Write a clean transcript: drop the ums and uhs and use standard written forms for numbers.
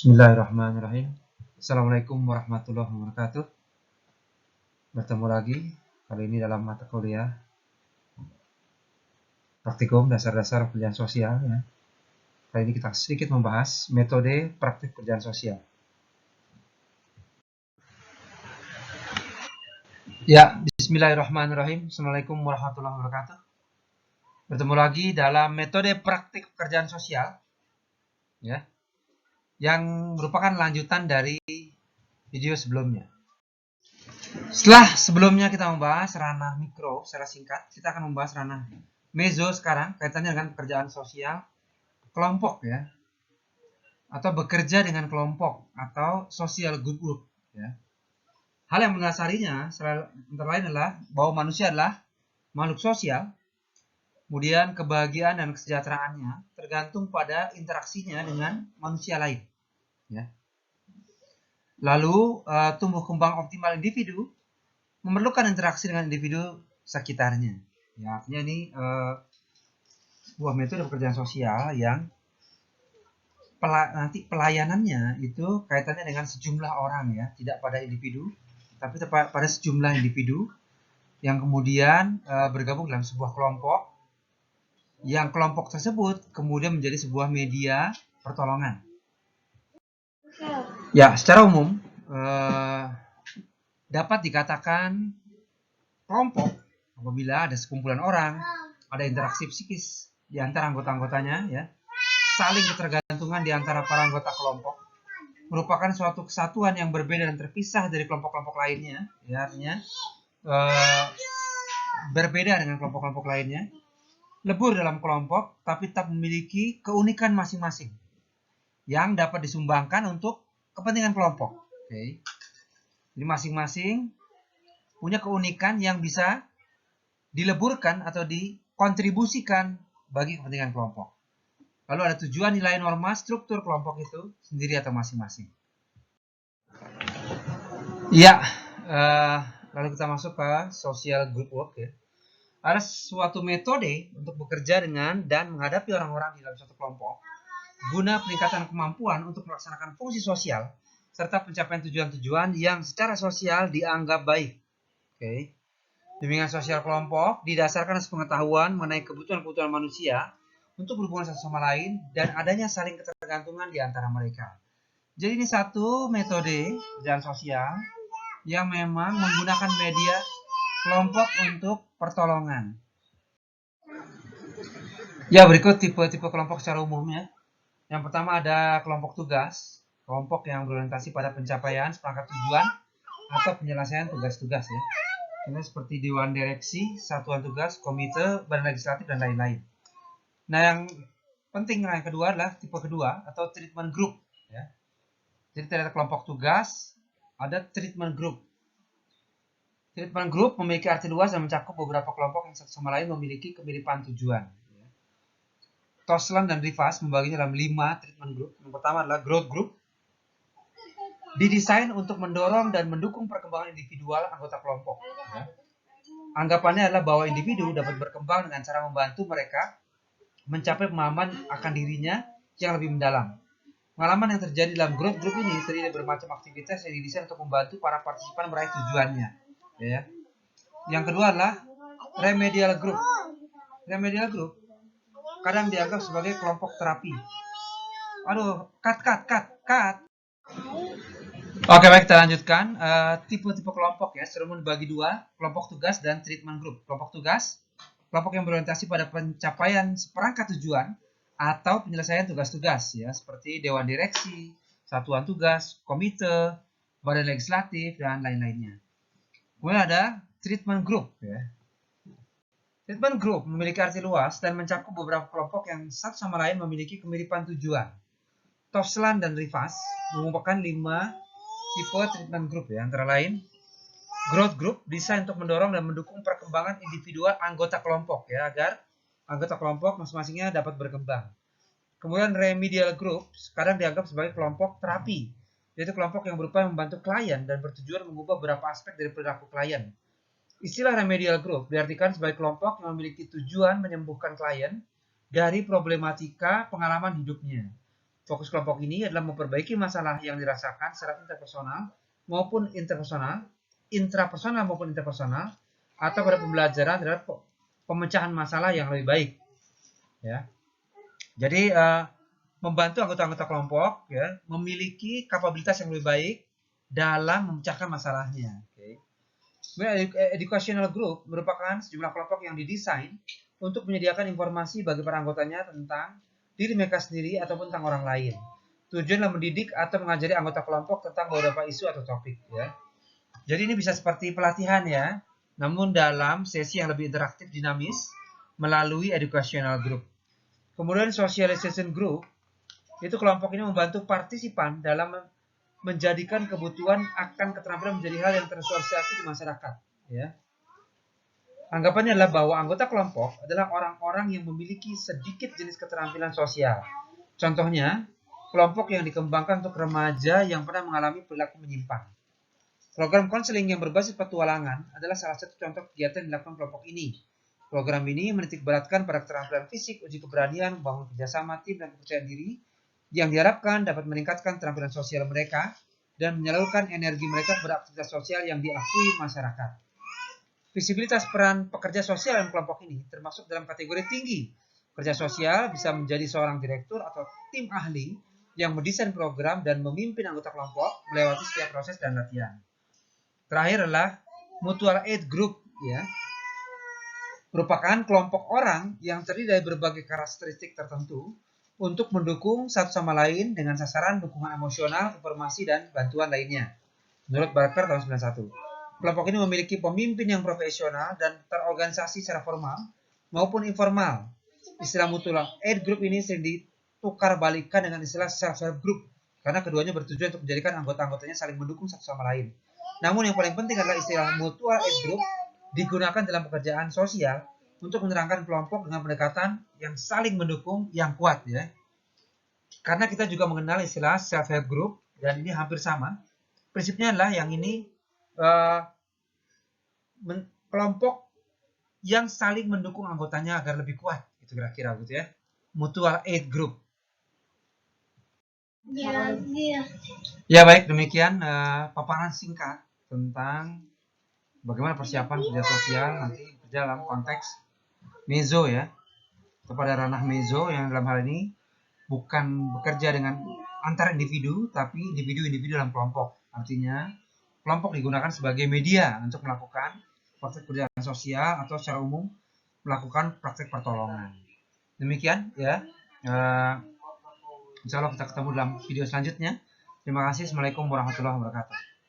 Bismillahirrahmanirrahim. Assalamualaikum warahmatullahi wabarakatuh. Bertemu lagi kali ini dalam mata kuliah praktikum dasar-dasar pekerjaan sosial ya. Kali ini kita sedikit membahas metode praktik pekerjaan sosial. Ya, bismillahirrahmanirrahim. Assalamualaikum warahmatullahi wabarakatuh. Bertemu lagi dalam metode praktik pekerjaan sosial ya, yang merupakan lanjutan dari video sebelumnya. Setelah sebelumnya kita membahas ranah mikro secara singkat, kita akan membahas ranah meso sekarang kaitannya dengan pekerjaan sosial kelompok ya, atau bekerja dengan kelompok atau social group ya. Hal yang mendasarinya antara lain adalah bahwa manusia adalah makhluk sosial, kemudian kebahagiaan dan kesejahteraannya tergantung pada interaksinya dengan manusia lain ya. Lalu tumbuh kembang optimal individu memerlukan interaksi dengan individu sekitarnya. Ya, artinya ini sebuah metode pekerjaan sosial yang nanti pelayanannya itu kaitannya dengan sejumlah orang ya, tidak pada individu, tapi pada sejumlah individu yang kemudian bergabung dalam sebuah kelompok, yang kelompok tersebut kemudian menjadi sebuah media pertolongan. Ya, secara umum dapat dikatakan kelompok apabila ada sekumpulan orang, ada interaksi psikis di antara anggota-anggotanya ya, saling ketergantungan di antara para anggota kelompok, merupakan suatu kesatuan yang berbeda dan terpisah dari kelompok-kelompok lainnya ya, artinya berbeda dengan kelompok-kelompok lainnya, lebur dalam kelompok tapi tetap memiliki keunikan masing-masing yang dapat disumbangkan untuk kepentingan kelompok. Oke. Jadi masing-masing punya keunikan yang bisa dileburkan atau dikontribusikan bagi kepentingan kelompok. Lalu ada tujuan, nilai, norma, struktur kelompok itu sendiri atau masing-masing. Ya, lalu kita masuk ke social group work ya. Ada suatu metode untuk bekerja dengan dan menghadapi orang-orang di dalam suatu kelompok guna peningkatan kemampuan untuk melaksanakan fungsi sosial serta pencapaian tujuan-tujuan yang secara sosial dianggap baik. Oke. Bimbingan sosial kelompok didasarkan atas pengetahuan mengenai kebutuhan-kebutuhan manusia untuk berhubungan satu sama lain dan adanya saling ketergantungan di antara mereka. Jadi ini satu metode pekerjaan sosial yang memang menggunakan media kelompok untuk pertolongan. Ya, berikut tipe-tipe kelompok secara umum ya. Yang pertama ada kelompok tugas, kelompok yang berorientasi pada pencapaian seperangkat tujuan atau penyelesaian tugas-tugas ya. Contohnya seperti dewan direksi, satuan tugas, komite, badan legislatif dan lain-lain. Nah, yang penting yang kedua adalah tipe kedua atau treatment group ya. Jadi tidak ada kelompok tugas, ada treatment group. Treatment group memiliki arti luas dan mencakup beberapa kelompok yang satu sama lain memiliki kemiripan tujuan. Toslan dan Rivas membaginya dalam 5 treatment group. Yang pertama adalah growth group. Didesain untuk mendorong dan mendukung perkembangan individual anggota kelompok. Ya. Anggapannya adalah bahwa individu dapat berkembang dengan cara membantu mereka mencapai pemahaman akan dirinya yang lebih mendalam. Pengalaman yang terjadi dalam growth group ini terdiri dari bermacam aktivitas yang didesain untuk membantu para partisipan meraih tujuannya. Ya. Yang kedua adalah remedial group. Remedial group kadang dianggap sebagai kelompok terapi. Aduh, cut. Oke, baik, kita lanjutkan. Tipe-tipe kelompok ya, secara umum dibagi dua, kelompok tugas dan treatment group. Kelompok tugas, kelompok yang berorientasi pada pencapaian seperangkat tujuan atau penyelesaian tugas-tugas ya, seperti dewan direksi, satuan tugas, komite, badan legislatif dan lain-lainnya. Kemudian ada treatment group ya. Treatment group memiliki arti luas dan mencakup beberapa kelompok yang satu sama lain memiliki kemiripan tujuan. Toslan dan Rivas mengumpulkan 5 tipe treatment group ya, antara lain growth group desain untuk mendorong dan mendukung perkembangan individual anggota kelompok ya, agar anggota kelompok masing-masingnya dapat berkembang. Kemudian remedial group kadang dianggap sebagai kelompok terapi, yaitu kelompok yang berupaya membantu klien dan bertujuan mengubah beberapa aspek dari perilaku klien. Istilah remedial group diartikan sebagai kelompok yang memiliki tujuan menyembuhkan klien dari problematika pengalaman hidupnya. Fokus kelompok ini adalah memperbaiki masalah yang dirasakan secara interpersonal maupun intrapersonal maupun interpersonal, atau pada pembelajaran terhadap pemecahan masalah yang lebih baik. Ya. Jadi membantu anggota-anggota kelompok ya memiliki kapabilitas yang lebih baik dalam memecahkan masalahnya. Okay. Educational group merupakan sejumlah kelompok yang didesain untuk menyediakan informasi bagi para anggotanya tentang diri mereka sendiri ataupun tentang orang lain. Tujuannya mendidik atau mengajari anggota kelompok tentang beberapa isu atau topik. Ya. Jadi ini bisa seperti pelatihan ya, namun dalam sesi yang lebih interaktif dinamis melalui educational group. Kemudian socialization group, itu kelompok ini membantu partisipan dalam menjadikan kebutuhan akan keterampilan menjadi hal yang tersosialisasi di masyarakat. Ya. Anggapannya adalah bahwa anggota kelompok adalah orang-orang yang memiliki sedikit jenis keterampilan sosial. Contohnya, kelompok yang dikembangkan untuk remaja yang pernah mengalami perilaku menyimpang. Program konseling yang berbasis petualangan adalah salah satu contoh kegiatan yang dilakukan kelompok ini. Program ini menitikberatkan pada keterampilan fisik, uji keberanian, membangun kerjasama tim dan kepercayaan diri, yang diharapkan dapat meningkatkan keterampilan sosial mereka dan menyalurkan energi mereka beraktivitas sosial yang diakui masyarakat. Visibilitas peran pekerja sosial dalam kelompok ini termasuk dalam kategori tinggi. Pekerja sosial bisa menjadi seorang direktur atau tim ahli yang mendesain program dan memimpin anggota kelompok melewati setiap proses dan latihan. Terakhir adalah mutual aid group, ya, merupakan kelompok orang yang terdiri dari berbagai karakteristik tertentu untuk mendukung satu sama lain dengan sasaran dukungan emosional, informasi, dan bantuan lainnya. Menurut Barker tahun 91. Kelompok ini memiliki pemimpin yang profesional dan terorganisasi secara formal maupun informal. Istilah mutual aid group ini sering ditukar balikan dengan istilah self-help group karena keduanya bertujuan untuk menjadikan anggota-anggotanya saling mendukung satu sama lain. Namun yang paling penting adalah istilah mutual aid group digunakan dalam pekerjaan sosial untuk menerangkan kelompok dengan pendekatan yang saling mendukung yang kuat, ya. Karena kita juga mengenal istilah self-help group dan ini hampir sama. Prinsipnya adalah yang ini kelompok yang saling mendukung anggotanya agar lebih kuat, itu kira-kira gitu ya. Mutual aid group. Ya baik, demikian paparan singkat tentang bagaimana persiapan kerja sosial nanti dalam konteks mezo ya, kepada ranah mezo yang dalam hal ini bukan bekerja dengan antar individu tapi individu-individu dalam kelompok. Artinya kelompok digunakan sebagai media untuk melakukan praktek kerjaan sosial atau secara umum melakukan praktek pertolongan. Demikian ya. Insya Allah kita ketemu dalam video selanjutnya. Terima kasih. Assalamualaikum warahmatullahi wabarakatuh.